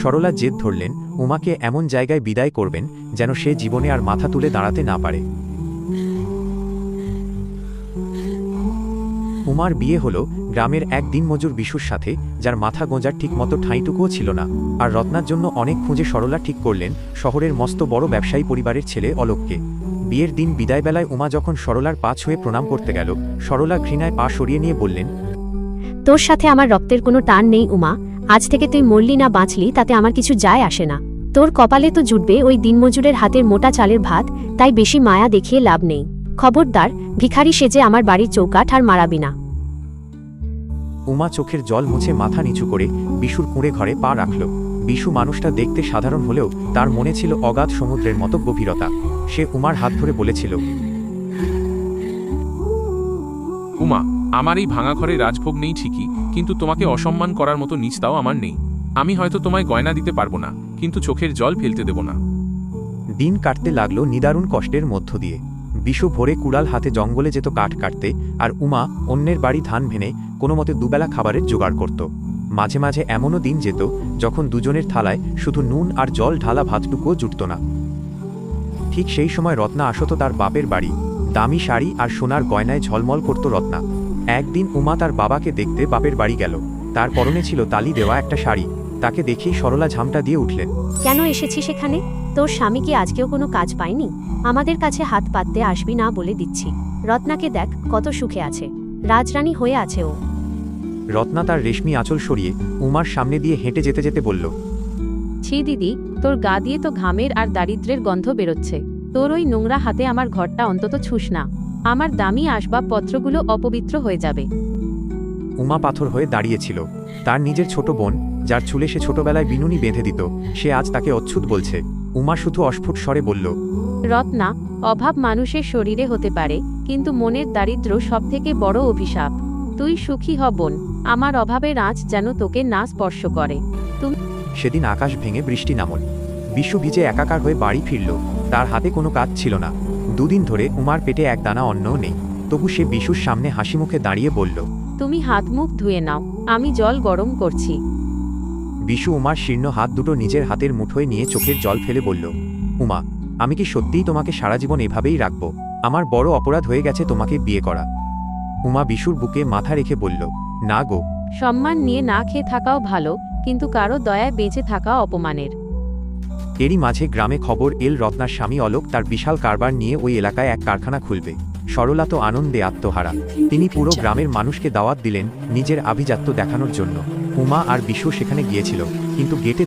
সরলা জেদ ধরলেন উমাকে এমন জায়গায় বিদায় করবেন যেন সে জীবনে আর মাথা তুলে দাঁড়াতে না পারে। উমার বিয়ে হলো গ্রামের এক দিনমজুর বিশুর সাথে, যার মাথা গোঁজার ঠিক মতো ঠাঁইটুকুও ছিল না। আর রত্নার জন্য অনেক খুঁজে সরলা ঠিক করলেন শহরের মস্ত বড় ব্যবসায়ী পরিবারের ছেলে অলোককে। বিয়ের দিন বিদায়বেলায় উমা যখন সরলার পা ছুঁয়ে প্রণাম করতে গেল, সরলা ঘৃণায় পা সরিয়ে নিয়ে বললেন, তোর সাথে আমার রক্তের কোনো টান নেই উমা। আজ থেকে তুই মরলি না বাঁচলি তাতে আমার কিছু যায় আসে না। তোর কপালে তো জুটবে ওই দিনমজুরের হাতের মোটা চালের ভাত, তাই বেশি মায়া দেখিয়ে লাভ নেই। খবরদার, ভিখারি সেজে আমার বাড়ির চৌকাঠ আর মারাবি না। উমা চোখের জল মুছে মাথা নিচু করে বিশুর কুঁড়ে ঘরে পা রাখল। বিশু মানুষটা দেখতে সাধারণ হলেও তার মনে ছিল অগাধ সমুদ্রের মতো গভীরতা। সে উমার হাত ধরে বলেছিল, উমা, আমার এই ভাঙা ঘরে রাজভোগ নেই ঠিকই, কিন্তু তোমাকে অসম্মান করার মতো নিচটাও আমার নেই। আমি হয়তো তোমায় গয়না দিতে পারবো না, কিন্তু চোখের জল ফেলতে দেব না। দিন কাটতে লাগলো নিদারুণ কষ্টের মধ্য দিয়ে। বিশু ভোরে কুড়াল হাতে জঙ্গলে যেত কাঠ কাটতে, আর উমা অন্যের বাড়ি ধান ভেনে কোনো মতে দুবেলা খাবারের জোগাড় করত। মাঝে মাঝে এমনও দিন যেত যখন দুজনের থালায় শুধু নুন আর জল ঢালা ভাতটুকুও জুটত না। ঠিক সেই সময় রত্না আসত তার বাপের বাড়ি। দামি শাড়ি আর সোনার গয়নায় ঝলমল করত রত্না। একদিন উমা তার বাবাকে দেখতে বাপের বাড়ি গেল। তার পরনে ছিল তালি দেওয়া একটা শাড়ি। তাকে দেখেই সরলা ঝামটা দিয়ে উঠলেন। কেন এসেছি সেখানে? তোর স্বামী কি আজকেও কোনো কাজ পায়নি? আমাদের কাছে হাত পাততে আসবি না বলে দিচ্ছি। রত্নাকে দেখ কত সুখে আছে, রাজরানী হয়ে আছে ও। রত্না তার রেশমি আঁচল সরিয়ে উমার সামনে দিয়ে হেঁটে যেতে যেতে বলল, ছি দিদি, তোর গা দিয়ে তো ঘামের আর দারিদ্র্যের গন্ধ বেরোচ্ছে। তোর ওই নোংরা হাতে আমার ঘরটা অন্তত ছুঁস না, আমার দামি আসবাবপত্রগুলো অপবিত্র হয়ে যাবে। উমা পাথর হয়ে দাঁড়িয়েছিল। তার নিজের ছোট বোন, যার চুলে সে ছোটবেলায় বিনুনি বেঁধে দিত, সে আজ তাকে অচ্ছুত বলছে। উমা শুধু অস্ফুট স্বরে বলল, রত্না, অভাব মানুষের শরীরে হতে পারে, কিন্তু মনের দারিদ্র্য সবথেকে বড় অভিশাপ। তুই সুখী হ বোন, আমার অভাবের আঁচ যেন তোকে না স্পর্শ করে। সেদিন আকাশ ভেঙে বৃষ্টি নামল। বিশু ভিজে একাকার হয়ে বাড়ি ফিরল। তার হাতে কোনো কাজ ছিল না। দুদিন ধরে উমার পেটে এক দানা অন্নও নেই। তবু সে বিশুর সামনে হাসি মুখে দাঁড়িয়ে বলল, তুমি হাত মুখ ধুয়ে নাও, আমি জল গরম করছি। বিশু উমার শীর্ণ হাত দুটো নিজের হাতের মুঠোয় নিয়ে চোখের জল ফেলে বলল, উমা, আমি কি সত্যিই তোমাকে সারা জীবন এভাবেই রাখব? আমার বড় অপরাধ হয়ে গেছে তোমাকে বিয়ে করা। উমা বিশুর বুকে মাথা রেখে বলল, না গো। সম্মান নিয়ে না খেয়ে থাকাও ভালো, কিন্তু কারো দয়ায় বেঁচে থাকা অপমানের। এরই মাঝে গ্রামে খবর এল রত্নার স্বামী অলোক তার বিশাল কারবার নিয়ে ওই এলাকায় এক কারখানা খুলবে। সরলা তো আনন্দে আত্মহারা। তিনি পুরো গ্রামের মানুষকে দাওয়াত দিলেন নিজের আভিজাত্য দেখানোর জন্য। উমা আর বিশু সেখানে গিয়েছিল, কিন্তু গেটে